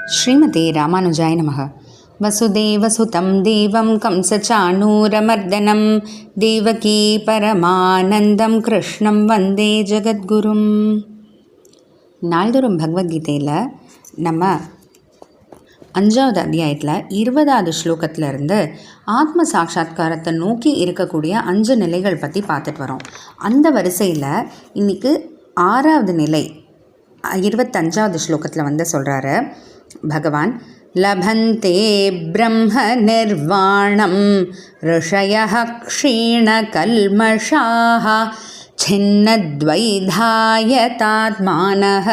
ஸ்ரீமதே ராமானுஜாய நமः. வசுதேவசுதம் தேவம் கம்சச்சாணூரமர்தனம் தேவகீ பரமானந்தம் கிருஷ்ணம் வந்தே ஜகத்குரும். நாள்தோறும் பகவத்கீதையில் நம்ம 5வது அத்தியாயத்தில் 20வது ஸ்லோகத்திலிருந்து ஆத்ம சாட்சா்காரத்தை நோக்கி இருக்கக்கூடிய 5 நிலைகள் பற்றி பார்த்துட்டு வரோம். அந்த வரிசையில் இன்றைக்கி 6வது நிலை 25வது ஸ்லோகத்தில் சொல்கிறாரு பகவான், லபந்தே பிரம்ம நிர்வாணம் ரிஷயः க்ஷீணகல்மஷாः சின்னத்வைதாயதாத்மானः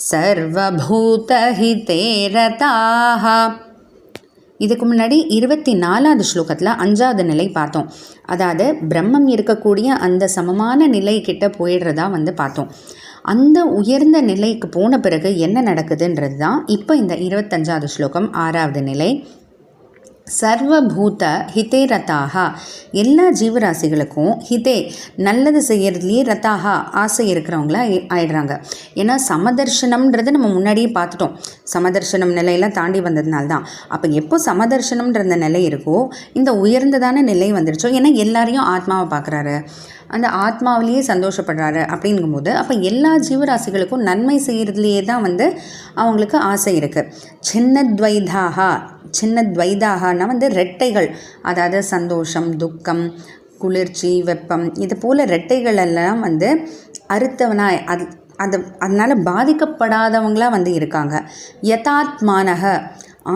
சர்வபூதஹிதே ரதாः. இதுக்கு முன்னாடி 24வது ஸ்லோகத்தில் 5வது நிலை பார்த்தோம். அதாவது பிரம்மம் இருக்கக்கூடிய அந்த சமமான நிலை கிட்ட போயிடுறதா பார்த்தோம். அந்த உயர்ந்த நிலைக்கு போன பிறகு என்ன நடக்குதுன்றது தான் இப்போ இந்த 25வது ஸ்லோகம் 6வது நிலை. சர்வபூத ஹிதே ரதாகா, எல்லா ஜீவராசிகளுக்கும் ஹிதே நல்லது செய்கிறதுலேயே ரதாகா ஆசை இருக்கிறவங்களா ஆயிடுறாங்க. ஏன்னா சமதர்ஷனம்ன்றது நம்ம முன்னாடியே பார்த்துட்டோம். சமதர்ஷனம் நிலையெல்லாம் தாண்டி வந்ததுனால தான். அப்போ எப்போ சமதர்ஷனம்ன்ற அந்த நிலை இருக்கோ இந்த உயர்ந்ததான நிலை வந்துடுச்சோ, ஏன்னா எல்லாரையும் ஆத்மாவை பார்க்குறாரு, அந்த ஆத்மாவிலேயே சந்தோஷப்படுறாரு. அப்படிங்கும்போது அப்போ எல்லா ஜீவராசிகளுக்கும் நன்மை செய்கிறதுலையே தான் அவங்களுக்கு ஆசை இருக்குது. சின்னத்வைதாகனா ரெட்டைகள், அதாவது சந்தோஷம், துக்கம், குளிர்ச்சி, வெப்பம், இது போல் ரெட்டைகள் எல்லாம் அறுத்தவனாய் அதனால் பாதிக்கப்படாதவங்களாக இருக்காங்க. யதாத்மானக,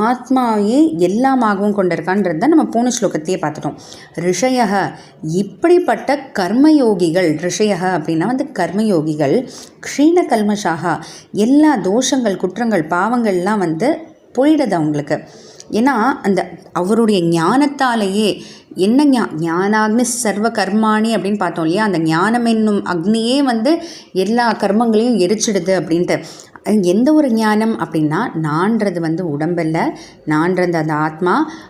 ஆத்மாவையே எல்லாமாகவும் கொண்டிருக்கான்றது தான் நம்ம போன ஸ்லோகத்தையே பார்த்துட்டோம். ரிஷயக, இப்படிப்பட்ட கர்மயோகிகள், ரிஷயக அப்படின்னா கர்மயோகிகள், க்ஷீண கல்மஷாக, எல்லா தோஷங்கள், குற்றங்கள், பாவங்கள்லாம் போயிடுது அவங்களுக்கு. ஏன்னா அந்த அவருடைய ஞானத்தாலேயே என்ன ஞானாக்னி சர்வ கர்மாணி அப்படின்னு பார்த்தோம் இல்லையா, அந்த ஞானம் என்னும் அக்னியே எல்லா கர்மங்களையும் எரிச்சிடுது அப்படின்ட்டு. எந்த ஒரு ஞானம் அப்படின்னா, நான்றது உடம்பில், நான்றது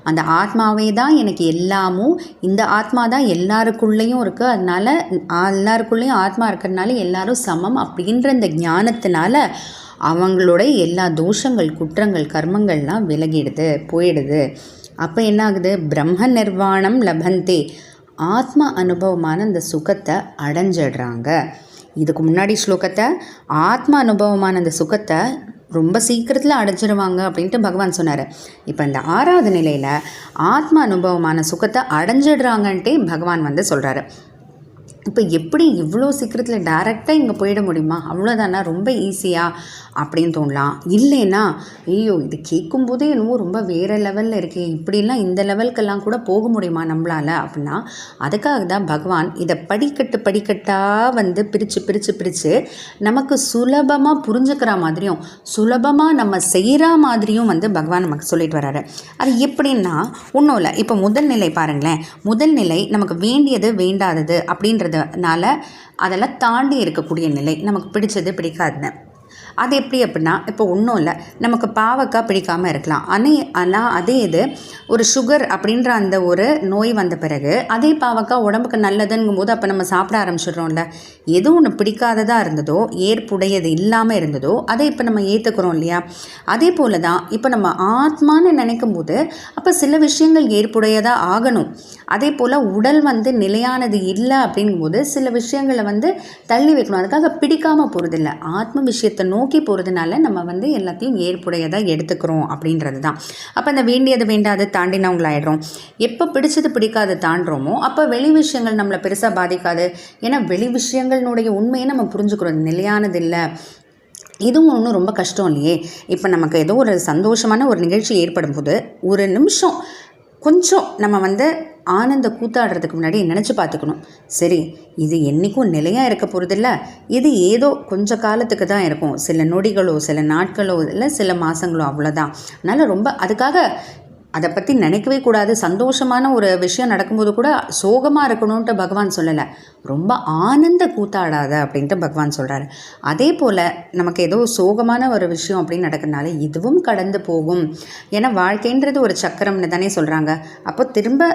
அந்த ஆத்மாவே தான் எனக்கு எல்லாமும், இந்த ஆத்மா தான் எல்லாருக்குள்ளேயும் இருக்குது, அதனால் எல்லாருக்குள்ளேயும் ஆத்மா இருக்கிறதுனால எல்லாரும் சமம் அப்படின்ற இந்த ஞானத்தினால அவங்களோட எல்லா தோஷங்கள், குற்றங்கள், கர்மங்கள்லாம் விலகிடுது, போயிடுது. அப்போ என்ன ஆகுது? பிரம்ம நிர்வாணம் லபந்தே, ஆத்ம அனுபவமான அந்த சுகத்தை அடைஞ்சிடுறாங்க. இதுக்கு முன்னாடி ஸ்லோகத்தை ஆத்ம அனுபவமான அந்த சுகத்தை ரொம்ப சீக்கிரத்தில் அடைஞ்சிடுவாங்க அப்படின்ட்டு பகவான் சொன்னார். இப்போ இந்த 6வது நிலையில் ஆத்ம அனுபவமான சுகத்தை அடைஞ்சிடுறாங்கன்ட்டே பகவான் சொல்கிறாரு. இப்போ எப்படி இவ்வளோ சீக்கிரத்தில் டைரெக்டாக இங்கே போயிட முடியுமா? அவ்வளோதானா, ரொம்ப ஈஸியாக அப்படின்னு தோணலாம். இல்லைன்னா ஐயோ இது கேட்கும்போதே என்னவோ ரொம்ப வேறு லெவலில் இருக்கே, இப்படிலாம் இந்த லெவலுக்கெல்லாம் கூட போக முடியுமா நம்மளால் அப்படின்னா, அதுக்காக தான் பகவான் இதை படிக்கட்டாக பிரித்து நமக்கு சுலபமாக புரிஞ்சுக்கிற மாதிரியும் சுலபமாக நம்ம செய்கிற மாதிரியும் பகவான் நமக்கு சொல்லிட்டு வர்றாரு. அது எப்படின்னா ஒன்றும் இல்லை. இப்போ முதல் நிலை பாருங்களேன். முதல் நிலை நமக்கு வேண்டியது வேண்டாதது அப்படின்றதுனால அதெல்லாம் தாண்டி இருக்கக்கூடிய நிலை, நமக்கு பிடிச்சது பிடிக்காதுன்னு. அது எப்படி அப்படின்னா, இப்போ ஒன்றும் இல்லை, நமக்கு பாவக்காய் பிடிக்காமல் இருக்கலாம். ஆனால் அதே இது ஒரு சுகர் அப்படின்ற அந்த ஒரு நோய் வந்த பிறகு அதே பாவக்காய் உடம்புக்கு நல்லதுங்கும் போது அப்போ நம்ம சாப்பிட ஆரம்பிச்சிடுறோம்ல. எது ஒன்று பிடிக்காததாக இருந்ததோ, ஏற்புடையது இல்லாமல் இருந்ததோ அதை இப்போ நம்ம ஏற்றுக்கிறோம் இல்லையா? அதே போல் தான் இப்போ நம்ம ஆத்மான்னு நினைக்கும் போது அப்போ சில விஷயங்கள் ஏற்புடையதாக ஆகணும். அதே போல் உடல் நிலையானது இல்லை அப்படிங்கும்போது சில விஷயங்களை தள்ளி வைக்கணும். அதுக்காக பிடிக்காமல் போகிறதில்ல, ஆத்ம விஷயத்தை நோக்கி போகிறதுனால நம்ம எல்லாத்தையும் ஏற்புடையதாக எடுத்துக்கிறோம் அப்படின்றது தான். அப்போ அந்த வேண்டியது வேண்டாது தாண்டினவங்களாயிடுறோம். எப்போ பிடிச்சது பிடிக்காது தாண்டுறோமோ அப்போ வெளி விஷயங்கள் நம்மளை பெருசாக பாதிக்காது. ஏன்னா வெளி விஷயங்களினுடைய உண்மையை நம்ம புரிஞ்சுக்கிறோம், நிலையானது இல்லை. இதுவும் ஒன்றும் ரொம்ப கஷ்டம் இல்லையே. இப்போ நமக்கு ஏதோ ஒரு சந்தோஷமான ஒரு நிகழ்ச்சி ஏற்படும் போது ஒரு நிமிஷம் கொஞ்சம் நம்ம ஆனந்த கூத்தாடுறதுக்கு முன்னாடி நினச்சி பார்த்துக்கணும், சரி இது என்றைக்கும் நிலையாக இருக்க போகிறதில்ல, இது ஏதோ கொஞ்ச காலத்துக்கு தான் இருக்கும், சில நொடிகளோ சில நாட்களோ இல்லை சில மாதங்களோ, அவ்வளோதான். அதனால் ரொம்ப அதுக்காக அதை பற்றி நினைக்கவே கூடாது. சந்தோஷமான ஒரு விஷயம் நடக்கும்போது கூட சோகமாக இருக்கணும்ன்ட்டு பகவான் சொல்லலை, ரொம்ப ஆனந்த கூத்தாடாத அப்படின்ட்டு பகவான் சொல்கிறாரு. அதே போல் நமக்கு ஏதோ சோகமான ஒரு விஷயம் அப்படின்னு நடக்கிறதுனால இதுவும் கடந்து போகும். ஏன்னா வாழ்க்கைன்றது ஒரு சக்கரம்னு தானே சொல்கிறாங்க. அப்போ திரும்ப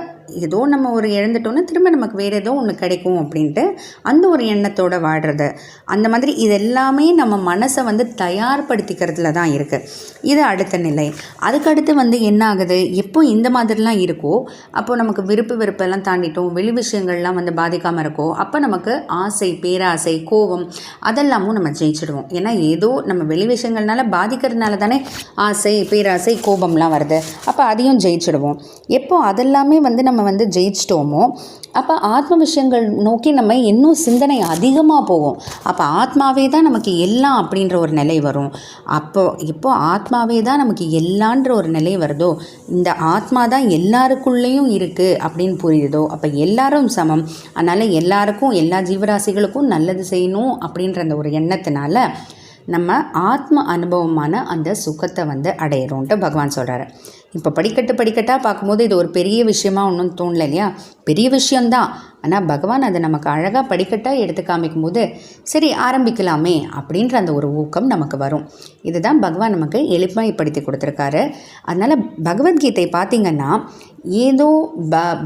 ஏதோ நம்ம ஒரு இழந்துட்டோன்னா திரும்ப நமக்கு வேறு ஏதோ ஒன்று கிடைக்கும் அப்படின்ட்டு அந்த ஒரு எண்ணத்தோடு வாழ்கிறது. அந்த மாதிரி இது எல்லாமே நம்ம மனசை வந்து தயார்படுத்திக்கிறதுல தான் இருக்குது. இது அடுத்த நிலை. அதுக்கடுத்து வந்து என்ன ஆகுது, எப்போ இந்த மாதிரிலாம் இருக்கோ அப்போது நமக்கு வெறுப்பெல்லாம் தாண்டிட்டோம், வெளி விஷயங்கள்லாம் வந்து பாதிக்காமல் இருக்கோ, அப்போ நமக்கு ஆசை, பேராசை, கோபம் அதெல்லாமும் நம்ம ஜெயிச்சிடுவோம். ஏன்னா ஏதோ நம்ம வெளி விஷயங்கள்னால பாதிக்கிறதுனால தானே ஆசை, பேராசை, கோபம்லாம் வருது. அப்போ அதையும் ஜெயிச்சிடுவோம். எப்போ அதெல்லாமே வந்து நம்ம வந்து ஜெயிச்சிட்டோமோ அப்போ ஆத்ம விஷயங்கள் நோக்கி நம்ம இன்னும் சிந்தனை அதிகமாக போகும். அப்போ ஆத்மாவே தான் நமக்கு எல்லாம் அப்படின்ற ஒரு நிலை வரும். இப்போ ஆத்மாவே தான் நமக்கு எல்லான்ற ஒரு நிலை வருதோ, இந்த ஆத்மா தான் எல்லாருக்குள்ளேயும் இருக்குது அப்படின்னு புரியுதோ, அப்போ எல்லாரும் சமம், அதனால் எல்லாருக்கும் எல்லா ஜீவராசிகளுக்கும் நல்லது செய்யணும் அப்படின்ற அந்த ஒரு எண்ணத்தினால நம்ம ஆத்ம அனுபவமான அந்த சுகத்தை வந்து அடையிறோன்ட்டு பகவான் சொல்கிறாரு. இப்போ படிக்கட்டாக பார்க்கும்போது இது ஒரு பெரிய விஷயமா ஒன்றும் தோணலை இல்லையா? பெரிய விஷயந்தான். ஆனால் பகவான் அதை நமக்கு அழகாக படிக்கட்டாக எடுத்து காமிக்கும் போது சரி ஆரம்பிக்கலாமே அப்படின்ற அந்த ஒரு ஊக்கம் நமக்கு வரும். இதுதான் பகவான் நமக்கு எளிமைப்படுத்தி கொடுத்துருக்காரு. அதனால் பகவத்கீதை பார்த்திங்கன்னா ஏதோ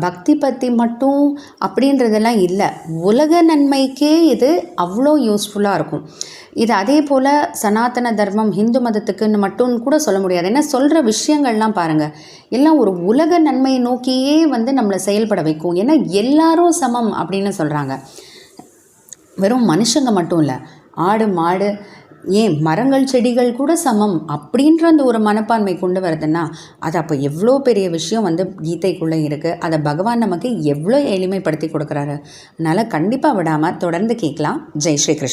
பக்தி பற்றி மட்டும் அப்படின்றதெல்லாம் இல்லை, உலக நன்மைக்கே இது அவ்வளோ யூஸ்ஃபுல்லாக இருக்கும். இது அதே போல் சனாதன தர்மம், ஹிந்து மதத்துக்குன்னு மட்டும் கூட சொல்ல முடியாது. ஏன்னா சொல்கிற விஷயங்கள்லாம் பாருங்கள், எல்லாம் ஒரு உலக நன்மையை நோக்கியே வந்து நம்மளை செயல்பட வைக்கும். ஏன்னா எல்லாரும் சமம் அப்படின்னு சொல்கிறாங்க. வெறும் மனுஷங்க மட்டும் இல்லை, ஆடு மாடு ஏன் மரங்கள் செடிகள் கூட சமம் அப்படின்ற அந்த ஒரு மனப்பான்மை கொண்டு வருதுன்னா அது அப்போ எவ்வளோ பெரிய விஷயம் வந்து கீதைக்குள்ளே இருக்குது. அதை பகவான் நமக்கு எவ்வளோ எளிமைப்படுத்தி கொடுக்குறாரு. அதனால் கண்டிப்பாக விடாமல் தொடர்ந்து கேட்கலாம். ஜெய் ஸ்ரீ கிருஷ்ணன்.